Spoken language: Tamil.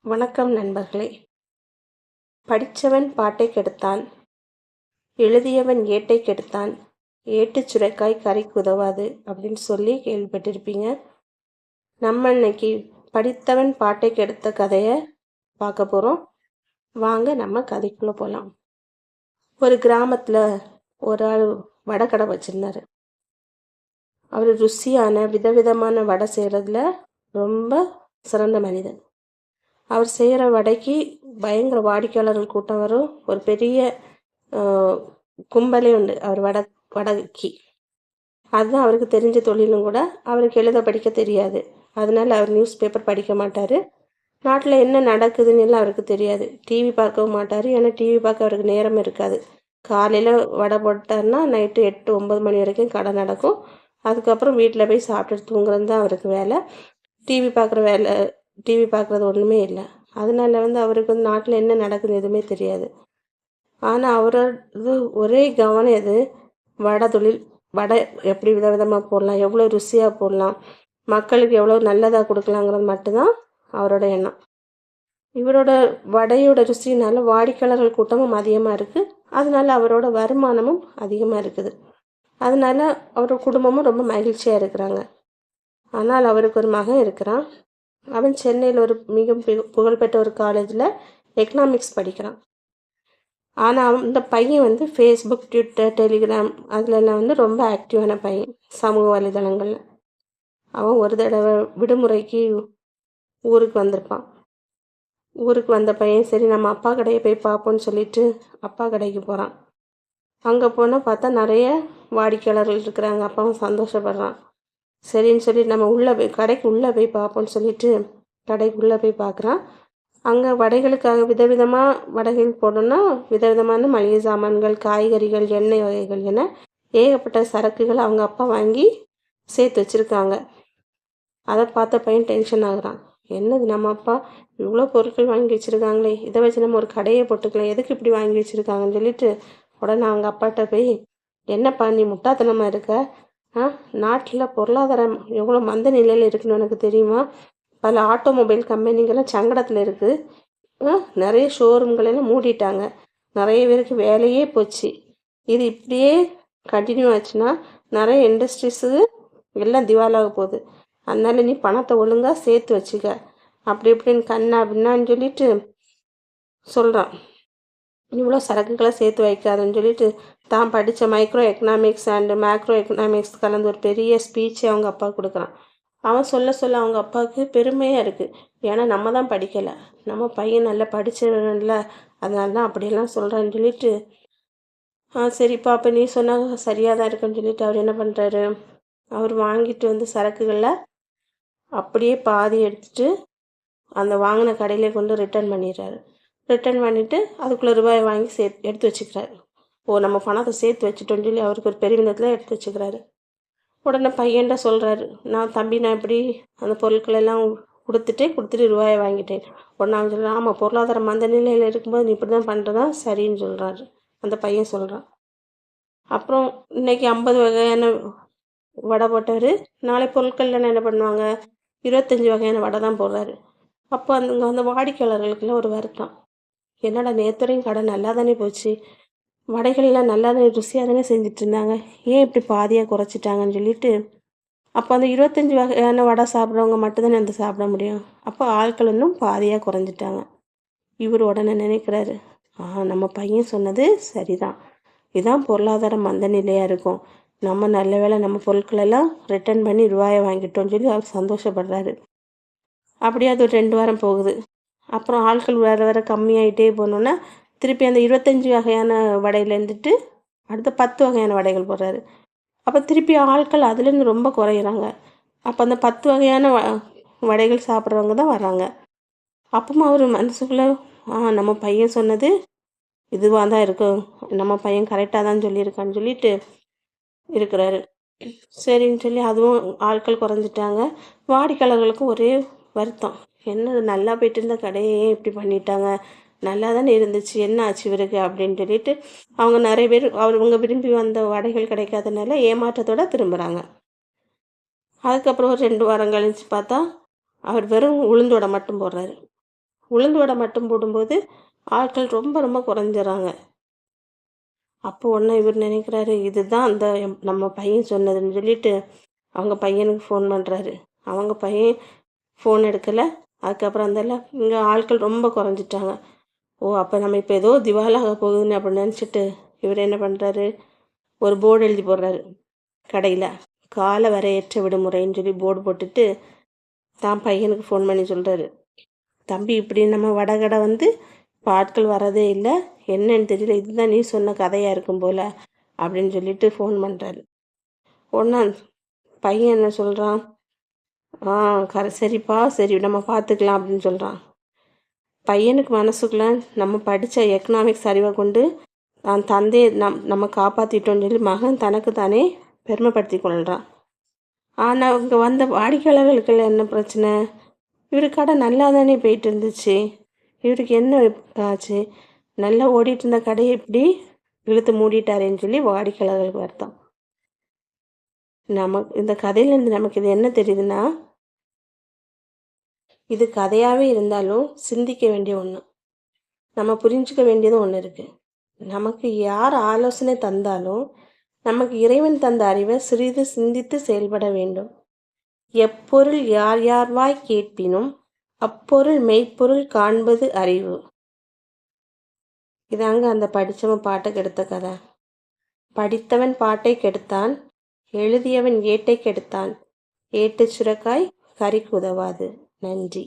வணக்கம் நண்பர்களே. படித்தவன் பாட்டை கெடுத்தான், எழுதியவன் ஏட்டை கெடுத்தான், ஏட்டுச் சுரைக்காய் கறிக்கு உதவாது அப்படின்னு சொல்லி கேள்விப்பட்டிருப்பீங்க. நம்ம இன்னைக்கு படித்தவன் பாட்டை கெடுத்த கதையை பார்க்க போகிறோம். வாங்க நம்ம கதைக்குள்ளே போகலாம். ஒரு கிராமத்தில் ஒரு ஆள் வடை கடை வச்சுருந்தார். அவர் ருசியான விதவிதமான வடை செய்கிறதுல ரொம்ப சிறந்த மனிதன். அவர் செய்கிற வடைக்கு பயங்கர வாடிக்கையாளர்கள் கூட்டம் வரும். ஒரு பெரிய கும்பலே உண்டு அவர் வடைக்கு. அதுதான் அவருக்கு தெரிஞ்ச தொழிலும் கூட. அவருக்கு எழுத படிக்க தெரியாது. அதனால் அவர் நியூஸ் பேப்பர் படிக்க மாட்டார். நாட்டில் என்ன நடக்குதுன்னு எல்லாம் அவருக்கு தெரியாது. டிவி பார்க்கவும் மாட்டார். ஏன்னா டிவி பார்க்க அவருக்கு நேரம் இருக்காது. காலையில் வடை போட்டார்னா நைட்டு 8-9 மணி வரைக்கும் கடை நடக்கும். அதுக்கப்புறம் வீட்டில் போய் சாப்பிட்டுட்டு தூங்குறது தான் அவருக்கு வேலை. டிவி பார்க்குறது ஒன்றுமே இல்லை. அதனால அவருக்கு நாட்டில் என்ன நடக்குது எதுவுமே தெரியாது. ஆனால் அவரது ஒரே கவனம் எது, வடை தொழில். வடை எப்படி விதவிதமாக போடலாம், எவ்வளோ ருசியாக போடலாம், மக்களுக்கு எவ்வளோ நல்லதாக கொடுக்கலாங்கிறது மட்டும்தான் அவரோட எண்ணம். இவரோட வடையோட ருசினால வாடிக்கையாளர்கள் கூட்டமும் அதிகமாக இருக்குது. அதனால அவரோட வருமானமும் அதிகமாக இருக்குது. அதனால அவரோட குடும்பமும் ரொம்ப மகிழ்ச்சியாக இருக்கிறாங்க. ஆனால் அவருக்கு ஒரு மகன் இருக்கிறான். அவன் சென்னையில் ஒரு மிக புகழ்பெற்ற ஒரு காலேஜில் எக்கனாமிக்ஸ் படிக்கிறான். ஆனால் அந்த பையன் ஃபேஸ்புக், ட்விட்டர், டெலிகிராம் அதிலெல்லாம் ரொம்ப ஆக்டிவான பையன். சமூக வலைதளங்களில் அவன் ஒரு தடவை விடுமுறைக்கு ஊருக்கு வந்திருப்பான். ஊருக்கு வந்த பையன் சரி நம்ம அப்பா கடையை போய் பார்ப்போன்னு சொல்லிட்டு அப்பா கடைக்கு போகிறான். அங்கே போனால் பார்த்தா நிறைய வாடிக்கையாளர்கள் இருக்கிறாங்க. அப்பாவும் சந்தோஷப்படுறான். சரின்னு சொல்லி நம்ம கடைக்கு உள்ளே போய் பார்ப்போம்னு சொல்லிட்டு கடைக்குள்ளே போய் பார்க்குறான். அங்கே வடைகளுக்காக விதவிதமாக வடைகள் போடணும்னா விதவிதமான மளிகை சாமான்கள், காய்கறிகள், எண்ணெய் வகைகள் என ஏகப்பட்ட சரக்குகள் அவங்க அப்பா வாங்கி சேர்த்து வச்சுருக்காங்க. அதை பார்த்த பையன் டென்ஷன் ஆகுறான். என்னது நம்ம அப்பா இவ்வளோ பொருட்கள் வாங்கி வச்சுருக்காங்களே, இதை வச்சு நம்ம ஒரு கடையை போட்டுக்கலாம், எதுக்கு இப்படி வாங்கி வச்சுருக்காங்கன்னு சொல்லிட்டு உடனே அவங்க அப்பாட்ட போய், என்னப்பா நீ முட்டாத்தனமாக இருக்க, நாட்டில் பொருளாதாரம் எவ்வளோ மந்த நிலையில் இருக்குன்னு எனக்கு தெரியுமா? பல ஆட்டோமொபைல் கம்பெனிங்கெல்லாம் சங்கடத்தில் இருக்குது. நிறைய ஷோரூம்களெல்லாம் மூடிட்டாங்க. நிறைய பேருக்கு வேலையே போச்சு. இது இப்படியே கண்டினியூ ஆச்சுன்னா நிறைய இண்டஸ்ட்ரீஸுக்கு எல்லாம் திவாலாக போகுது. அதனால நீ பணத்தை ஒழுங்காக சேர்த்து வச்சுக்க, அப்படி இப்படின்னு கண்ணா பின்னான்னு சொல்லிட்டு சொல்கிறான். இவ்வளோ சரக்குகளை சேர்த்து வைக்காதுன்னு சொல்லிட்டு தான் படித்த micro economics and macro economics கலந்து ஒரு பெரிய ஸ்பீச்சை அவங்க அப்பா கொடுக்குறான். அவன் சொல்ல அவங்க அப்பாவுக்கு பெருமையாக இருக்குது. ஏன்னா நம்ம தான் படிக்கலை, நம்ம பையன் நல்லா படித்தவன்ல, அதனால தான் அப்படியெல்லாம் சொல்கிறான்னு சொல்லிட்டு சரிப்பா அப்போ நீ சொன்னால் சரியாக தான் இருக்குன்னு சொல்லிட்டு அவர் என்ன பண்ணுறாரு, அவர் வாங்கிட்டு சரக்குகளில் அப்படியே பாதி எடுத்துகிட்டு அந்த வாங்கின கடையிலே கொண்டு ரிட்டர்ன் பண்ணிடுறாரு. ரிட்டர்ன் பண்ணிவிட்டு அதுக்குள்ளே ரூபாயை வாங்கி எடுத்து வச்சுக்கிறாரு. நம்ம பணத்தை சேர்த்து வச்சுட்டோன்னு சொல்லி அவருக்கு ஒரு பெருமிதத்தில் எடுத்து வச்சுக்கிறாரு. உடனே பையன்ட்ட சொல்கிறாரு, நான் இப்படி அந்த பொருட்களெல்லாம் கொடுத்துட்டு ரூபாயை வாங்கிட்டேன். உடனே அவன் சொல்கிறான், ஆமாம் பொருளாதாரம் அந்த நிலையில் இருக்கும்போது நீ இப்படி தான் பண்ணுறதா சரின்னு சொல்கிறாரு அந்த பையன் சொல்கிறான். அப்புறம் இன்றைக்கி 50 வகையான வடை போட்டவர், நாளை பொருட்கள்லாம் என்ன பண்ணுவாங்க, 25 வகையான வடை தான் போடுறாரு. அப்போ அந்த வாடிக்கையாளர்களுக்குள்ள ஒரு வருத்தம், என்னடா நேற்றுரையும் கடை நல்லா தானே போச்சு, வடைகள்லாம் நல்லா தானே ருசியாக தானே செஞ்சுட்டு இருந்தாங்க, ஏன் இப்படி பாதியாக குறைச்சிட்டாங்கன்னு சொல்லிட்டு அப்போ அந்த 25 வகையான வடை சாப்பிட்றவங்க மட்டும்தானே சாப்பிட முடியும். அப்போ ஆட்கள் இன்னும் பாதியாக குறைஞ்சிட்டாங்க. இவர் உடனே நினைக்கிறாரு, நம்ம பையன் சொன்னது சரிதான், இதுதான் பொருளாதாரம் மந்த நிலையாக இருக்கும், நம்ம நல்ல வேளை நம்ம பொருட்களெல்லாம் ரிட்டர்ன் பண்ணி ரூபாயை வாங்கிட்டோம்னு சொல்லி அவர் சந்தோஷப்படுறாரு. அப்படியே அது ஒரு 2 வாரம் போகுது. அப்புறம் ஆட்கள் வேறு கம்மியாகிட்டே போனோன்னா திருப்பி அந்த 25 வகையான வடையிலேருந்துட்டு அடுத்த 10 வகையான வடைகள் போடுறாரு. அப்போ திருப்பி ஆட்கள் அதுலேருந்து ரொம்ப குறையிறாங்க. அப்போ அந்த 10 வகையான வடைகள் சாப்பிட்றவங்க தான் வராங்க. அப்பவும் அவர் மனசுக்குள்ளே நம்ம பையன் சொன்னது இதுவாக தான் இருக்கும், நம்ம பையன் கரெக்டாக தான் சொல்லியிருக்கான்னு சொல்லிட்டு இருக்கிறாரு. சரின்னு சொல்லி அதுவும் ஆட்கள் குறைஞ்சிட்டாங்க. வாடிக்கையாளர்களுக்கும் ஒரே வருத்தம், என்ன நல்லா போயிட்டு இருந்த கடையே இப்படி பண்ணிட்டாங்க, நல்லா தானே இருந்துச்சு, என்ன ஆச்சு இவருக்கு அப்படின்னு சொல்லிட்டு அவங்க நிறைய பேர் அவங்க விரும்பி வந்த வடைகள் கிடைக்காதனால ஏமாற்றத்தோடு திரும்புகிறாங்க. அதுக்கப்புறம் ஒரு 2 வாரம் கழித்து பார்த்தா அவர் வெறும் உளுந்தோட மட்டும் போடுறாரு. உளுந்து வடை மட்டும் போடும்போது ஆட்கள் ரொம்ப ரொம்ப குறைஞ்சிறாங்க. அப்போ உடனே இவர் நினைக்கிறாரு, இதுதான் அந்த நம்ம பையன் சொன்னதுன்னு சொல்லிட்டு அவங்க பையனுக்கு ஃபோன் பண்ணுறாரு. அவங்க பையன் ஃபோன் எடுக்கலை. அதுக்கப்புறம் அந்தால இங்கே ஆட்கள் ரொம்ப குறைஞ்சிட்டாங்க. ஓ, அப்போ நம்ம இப்போ ஏதோ திவாலாக போகுதுன்னு அப்படின்னு நினச்சிட்டு இவர் என்ன பண்ணுறாரு, ஒரு போர்டு எழுதி போடுறாரு கடையில். கால வரையற்ற விடுமுறைன்னு சொல்லி போர்டு போட்டுட்டு தான் பையனுக்கு ஃபோன் பண்ணி சொல்கிறாரு, தம்பி இப்படி நம்ம வடகடை வந்து இப்போ ஆட்கள் வரதே இல்லை, என்னன்னு தெரியல, இதுதான் நீ சொன்ன கதையாக இருக்கும் போல் அப்படின்னு சொல்லிட்டு ஃபோன் பண்ணுறாரு. ஒன்றா பையன் என்ன சொல்கிறான், சரிப்பா, சரி நம்ம பார்த்துக்கலாம் அப்படின்னு சொல்கிறான். பையனுக்கு மனசுக்குள்ள நம்ம படித்த எக்கனாமிக்ஸ் அறிவை கொண்டு தான் தந்தையை நம்ம காப்பாற்றிட்டோன்னு சொல்லி மகன் தனக்கு தானே பெருமைப்படுத்தி கொள்கிறான். ஆனால் இங்கே வந்த வாடிக்கையாளர்களுக்கெல்லாம் என்ன பிரச்சனை, இவர் கடை நல்லா தானே போயிட்டு இருந்துச்சு, இவருக்கு என்ன ஆச்சு, நல்லா ஓடிட்டு இருந்த கடையை இப்படி இழுத்து மூடிட்டாரேன்னு சொல்லி வாடிக்கையாளர்களுக்கு வருத்தம். நமக்கு இந்த கதையிலேருந்து நமக்கு இது என்ன தெரியுதுன்னா, இது கதையாகவே இருந்தாலும் சிந்திக்க வேண்டிய ஒன்று, நம்ம புரிஞ்சுக்க வேண்டியதும் ஒன்று இருக்குது. நமக்கு யார் ஆலோசனை தந்தாலும் நமக்கு இறைவன் தந்த அறிவை சிறிது சிந்தித்து செயல்பட வேண்டும். எப்பொருள் யார் யார்வாய் கேட்பினும் அப்பொருள் மெய்ப்பொருள் காண்பது அறிவு. இதாங்க அந்த படித்தவன் பாட்டை கெடுத்த கதை. படித்தவன் பாட்டை கெடுத்தான், எழுதியவன் ஏட்டை கெடுத்தான், ஏட்டு சுரக்காய் கறிக்கு உதவாது. நன்றி.